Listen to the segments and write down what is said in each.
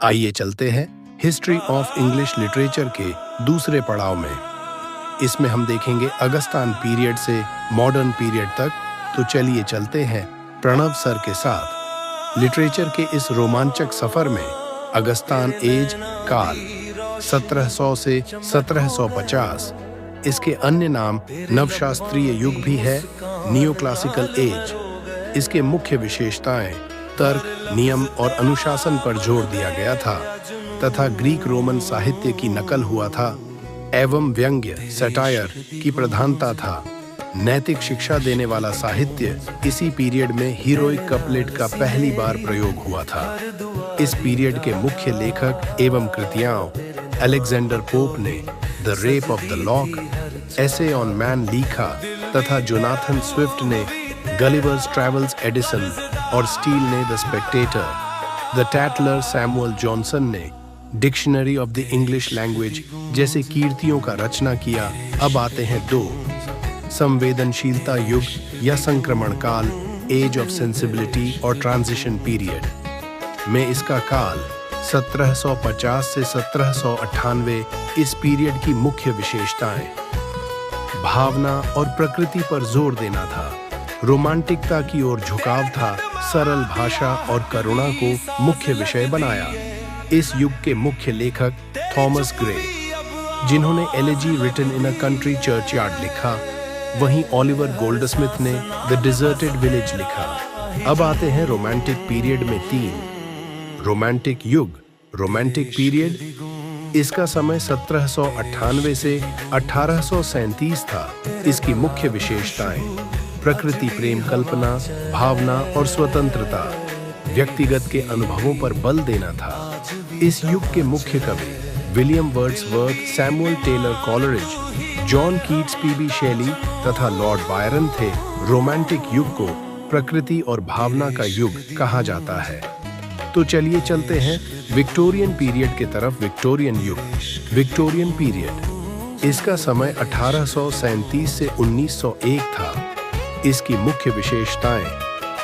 आइए चलते हैं हिस्ट्री ऑफ इंग्लिश लिटरेचर के दूसरे पड़ाव में। इसमें हम देखेंगे अगस्तान पीरियड से मॉडर्न पीरियड तक। तो चलिए चलते हैं प्रणव सर के साथ लिटरेचर के इस रोमांचक सफर में। अगस्तान एज काल 1700 से 1750। इसके अन्य नाम नवशास्त्रीय युग भी है, नियोक्लासिकल एज। इसके मुख्य विशेषताएं तर्क, नियम और अनुशासन पर जोर दिया गया था तथा ग्रीक रोमन साहित्य की नकल हुआ था एवं व्यंग्य सटायर की प्रधानता था। नैतिक शिक्षा देने वाला साहित्य इसी पीरियड में हीरोइक कपलेट का पहली बार प्रयोग हुआ था। इस पीरियड के मुख्य लेखक एवं कृतियां अलेक्जेंडर पोप ने the Rape of the Lock, Essay on Man लिखा तथा जोनाथन स्विफ्ट ने गलिवर्स ट्रैवल्स एडिसन और स्टील ने the Spectator. The Tatler Samuel Johnson ने Dictionary of the English Language जैसे कीर्तियों का रचना किया। अब आते हैं दो, संवेदनशीलता युग या संक्रमण काल, एज ऑफ सेंसिबिलिटी और ट्रांजिशन पीरियड में इसका काल 1750 से 1798। इस पीरियड की मुख्य विशेषताएं भावना और प्रकृति पर जोर देना था, रोमांटिकता की ओर झुकाव था, सरल भाषा और करुणा को मुख्य विषय बनाया। इस युग के मुख्य लेखक थॉमस ग्रे, जिन्होंने Elegy Written in a Country Churchyard लिखा, वहीं ओलिवर गोल्डस्मिथ ने द डिजर्टेड विलेज लिखा। अब आते हैं रोमांटिक पीरियड में तीन। रोमांटिक युग, रोमांटिक पीरियड, इसका समय 1798 से 1837 था। इसकी मुख्य विशेषताएं प्रकृति प्रेम कल्पना, भावना और स्वतंत्रता, व्यक्तिगत के अनुभवों पर बल देना था। इस युग के मुख्य कवि William Wordsworth, Samuel Taylor Coleridge, John Keats, PB Shelley तथा लॉर्ड बायरन थे। रोमांटिक युग को प्रकृति और भावना का युग कहा जाता है। तो चलिए चलते हैं विक्टोरियन पीरियड के तरफ। विक्टोरियन युग, विक्टोरियन पीरियड, इसका समय 1837 से 1901 था। इसकी मुख्य विशेषताएं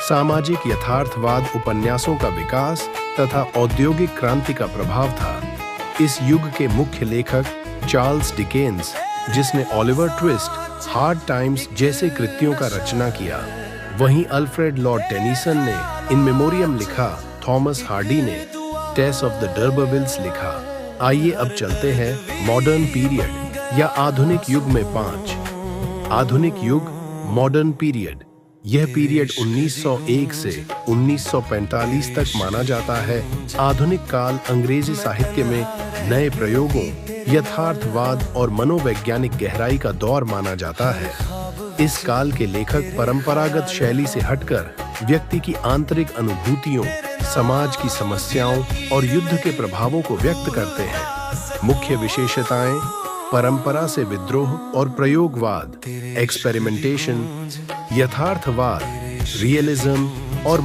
सामाजिक यथार्थवाद, उपन्यासों का विकास तथा औद्योगिक क्रांति का प्रभाव था। इस युग के मुख्य लेखक चार्ल्स डिकेंस, जिसने ओलिवर ट्विस्ट, हार्ड टाइम्स जैसे कृतियों का रचना किया, वहीं अल्फ्रेड लॉर्ड टेनिसन ने इन मेमोरियम लिखा, थॉमस हार्डी ने टेस ऑफ द डर्बरविल्स लिखा। आइए अब चलते हैं मॉडर्न पीरियड या आधुनिक युग में 5। आधुनिक युग, मॉडर्न पीरियड, यह पीरियड 1901 से 1945 तक माना जाता है। आधुनिक काल अंग्रेजी साहित्य में नए प्रयोगों, यथार्थवाद और मनोवैज्ञानिक गहराई का दौर माना जाता है। इस काल के लेखक परंपरागत शैली से हटकर व्यक्ति की आंतरिक अनुभूतियों, समाज की समस्याओं और युद्ध के प्रभावों को व्यक्त करते हैं। मुख्य विशेषताएं परंपरा से विद्रोह और प्रयोगवाद, एक्सपेरिमेंटेशन, यथार्थवाद, रियलिज्म और